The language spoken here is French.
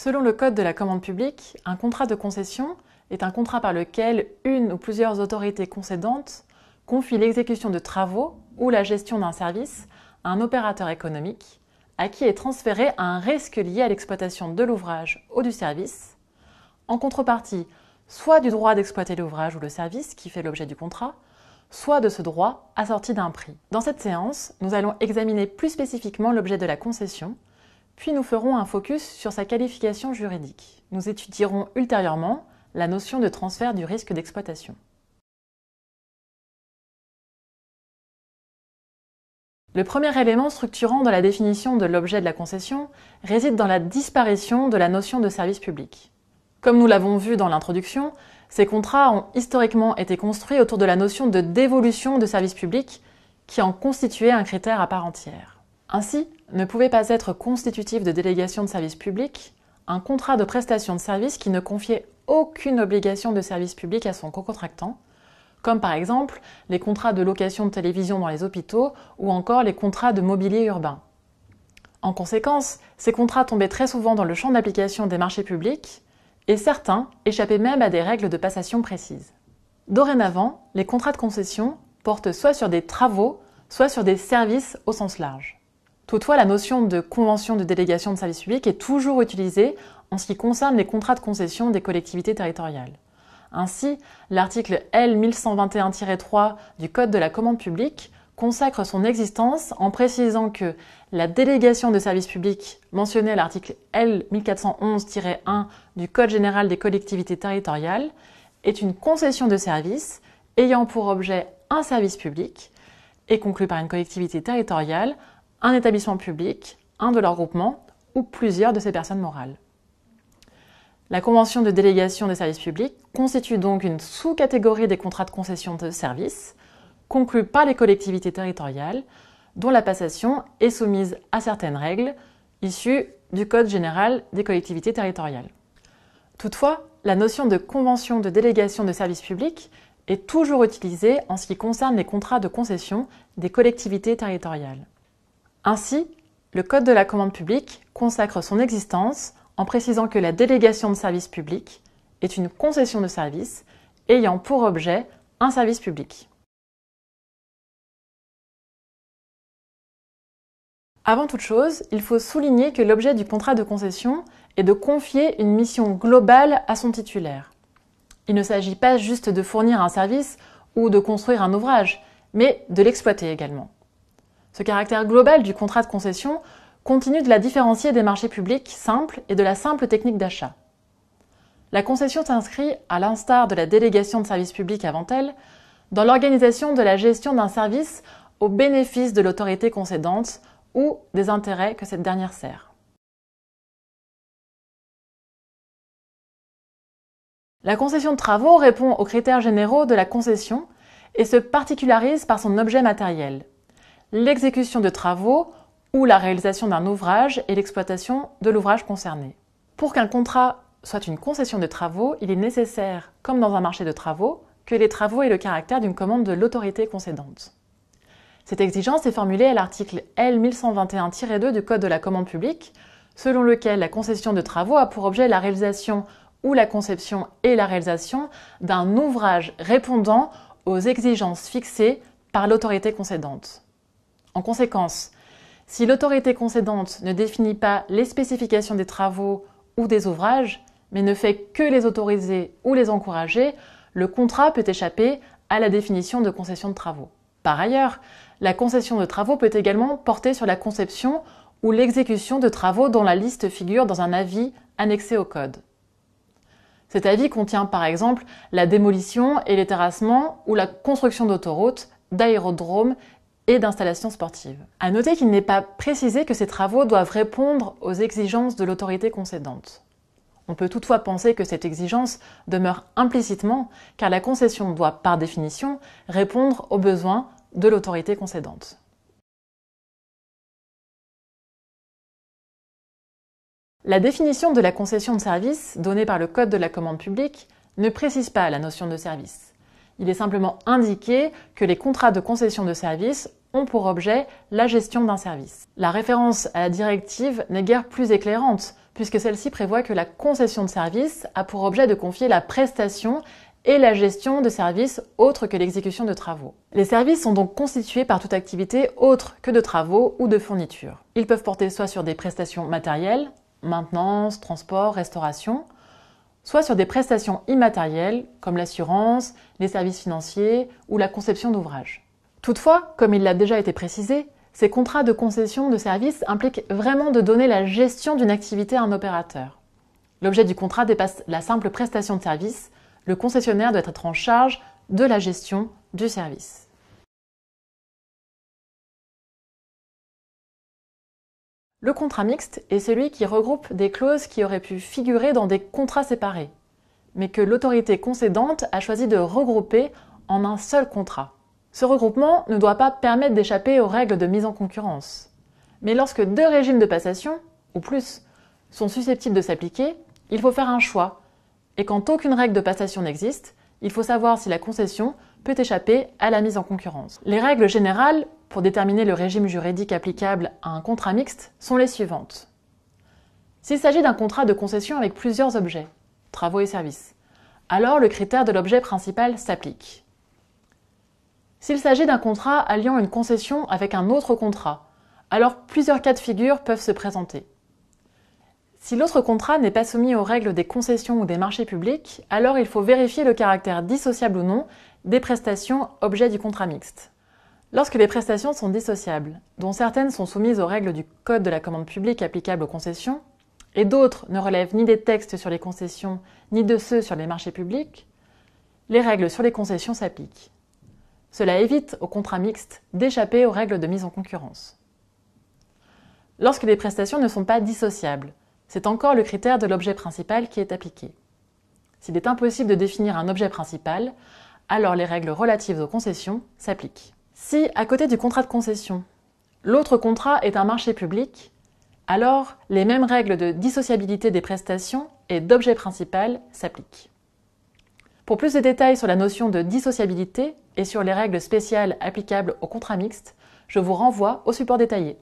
Selon le Code de la commande publique, un contrat de concession est un contrat par lequel une ou plusieurs autorités concédantes confient l'exécution de travaux ou la gestion d'un service à un opérateur économique à qui est transféré un risque lié à l'exploitation de l'ouvrage ou du service, en contrepartie soit du droit d'exploiter l'ouvrage ou le service qui fait l'objet du contrat, soit de ce droit assorti d'un prix. Dans cette séance, nous allons examiner plus spécifiquement l'objet de la concession, puis nous ferons un focus sur sa qualification juridique. Nous étudierons ultérieurement la notion de transfert du risque d'exploitation. Le premier élément structurant dans la définition de l'objet de la concession réside dans la disparition de la notion de service public. Comme nous l'avons vu dans l'introduction, ces contrats ont historiquement été construits autour de la notion de dévolution de service public qui en constituait un critère à part entière. Ainsi, ne pouvait pas être constitutif de délégation de service public un contrat de prestation de service qui ne confiait aucune obligation de service public à son co-contractant, comme par exemple les contrats de location de télévision dans les hôpitaux ou encore les contrats de mobilier urbain. En conséquence, ces contrats tombaient très souvent dans le champ d'application des marchés publics et certains échappaient même à des règles de passation précises. Dorénavant, les contrats de concession portent soit sur des travaux, soit sur des services au sens large. Toutefois, la notion de convention de délégation de service public est toujours utilisée en ce qui concerne les contrats de concession des collectivités territoriales. Ainsi, l'article L 1121-3 du Code de la commande publique consacre son existence en précisant que la délégation de service public mentionnée à l'article L 1411-1 du Code général des collectivités territoriales est une concession de service ayant pour objet un service public et conclue par une collectivité territoriale, un établissement public, un de leurs groupements ou plusieurs de ces personnes morales. La convention de délégation des services publics constitue donc une sous-catégorie des contrats de concession de services conclus par les collectivités territoriales dont la passation est soumise à certaines règles issues du Code général des collectivités territoriales. Toutefois, la notion de convention de délégation de services publics est toujours utilisée en ce qui concerne les contrats de concession des collectivités territoriales. Ainsi, le Code de la commande publique consacre son existence en précisant que la délégation de service public est une concession de service ayant pour objet un service public. Avant toute chose, il faut souligner que l'objet du contrat de concession est de confier une mission globale à son titulaire. Il ne s'agit pas juste de fournir un service ou de construire un ouvrage, mais de l'exploiter également. Ce caractère global du contrat de concession continue de la différencier des marchés publics simples et de la simple technique d'achat. La concession s'inscrit, à l'instar de la délégation de service public avant elle, dans l'organisation de la gestion d'un service au bénéfice de l'autorité concédante ou des intérêts que cette dernière sert. La concession de travaux répond aux critères généraux de la concession et se particularise par son objet matériel, l'exécution de travaux ou la réalisation d'un ouvrage et l'exploitation de l'ouvrage concerné. Pour qu'un contrat soit une concession de travaux, il est nécessaire, comme dans un marché de travaux, que les travaux aient le caractère d'une commande de l'autorité concédante. Cette exigence est formulée à l'article L 1121-2 du Code de la commande publique, selon lequel la concession de travaux a pour objet la réalisation ou la conception et la réalisation d'un ouvrage répondant aux exigences fixées par l'autorité concédante. En conséquence, si l'autorité concédante ne définit pas les spécifications des travaux ou des ouvrages, mais ne fait que les autoriser ou les encourager, le contrat peut échapper à la définition de concession de travaux. Par ailleurs, la concession de travaux peut également porter sur la conception ou l'exécution de travaux dont la liste figure dans un avis annexé au Code. Cet avis contient par exemple la démolition et les terrassements ou la construction d'autoroutes, d'aérodromes et d'installations sportives. À noter qu'il n'est pas précisé que ces travaux doivent répondre aux exigences de l'autorité concédante. On peut toutefois penser que cette exigence demeure implicitement, car la concession doit, par définition, répondre aux besoins de l'autorité concédante. La définition de la concession de service donnée par le Code de la commande publique ne précise pas la notion de service. Il est simplement indiqué que les contrats de concession de service ont pour objet la gestion d'un service. La référence à la directive n'est guère plus éclairante, puisque celle-ci prévoit que la concession de service a pour objet de confier la prestation et la gestion de services autres que l'exécution de travaux. Les services sont donc constitués par toute activité autre que de travaux ou de fournitures. Ils peuvent porter soit sur des prestations matérielles, maintenance, transport, restauration, soit sur des prestations immatérielles comme l'assurance, les services financiers ou la conception d'ouvrages. Toutefois, comme il l'a déjà été précisé, ces contrats de concession de services impliquent vraiment de donner la gestion d'une activité à un opérateur. L'objet du contrat dépasse la simple prestation de service. Le concessionnaire doit être en charge de la gestion du service. Le contrat mixte est celui qui regroupe des clauses qui auraient pu figurer dans des contrats séparés, mais que l'autorité concédante a choisi de regrouper en un seul contrat. Ce regroupement ne doit pas permettre d'échapper aux règles de mise en concurrence. Mais lorsque deux régimes de passation, ou plus, sont susceptibles de s'appliquer, il faut faire un choix. Et quand aucune règle de passation n'existe, il faut savoir si la concession peut échapper à la mise en concurrence. Les règles générales pour déterminer le régime juridique applicable à un contrat mixte sont les suivantes. S'il s'agit d'un contrat de concession avec plusieurs objets, travaux et services, alors le critère de l'objet principal s'applique. S'il s'agit d'un contrat alliant une concession avec un autre contrat, alors plusieurs cas de figure peuvent se présenter. Si l'autre contrat n'est pas soumis aux règles des concessions ou des marchés publics, alors il faut vérifier le caractère dissociable ou non des prestations objets du contrat mixte. Lorsque les prestations sont dissociables, dont certaines sont soumises aux règles du Code de la commande publique applicables aux concessions, et d'autres ne relèvent ni des textes sur les concessions ni de ceux sur les marchés publics, les règles sur les concessions s'appliquent. Cela évite au contrat mixte d'échapper aux règles de mise en concurrence. Lorsque les prestations ne sont pas dissociables, c'est encore le critère de l'objet principal qui est appliqué. S'il est impossible de définir un objet principal, alors les règles relatives aux concessions s'appliquent. Si, à côté du contrat de concession, l'autre contrat est un marché public, alors les mêmes règles de dissociabilité des prestations et d'objet principal s'appliquent. Pour plus de détails sur la notion de dissociabilité et sur les règles spéciales applicables au contrat mixte, je vous renvoie au support détaillé.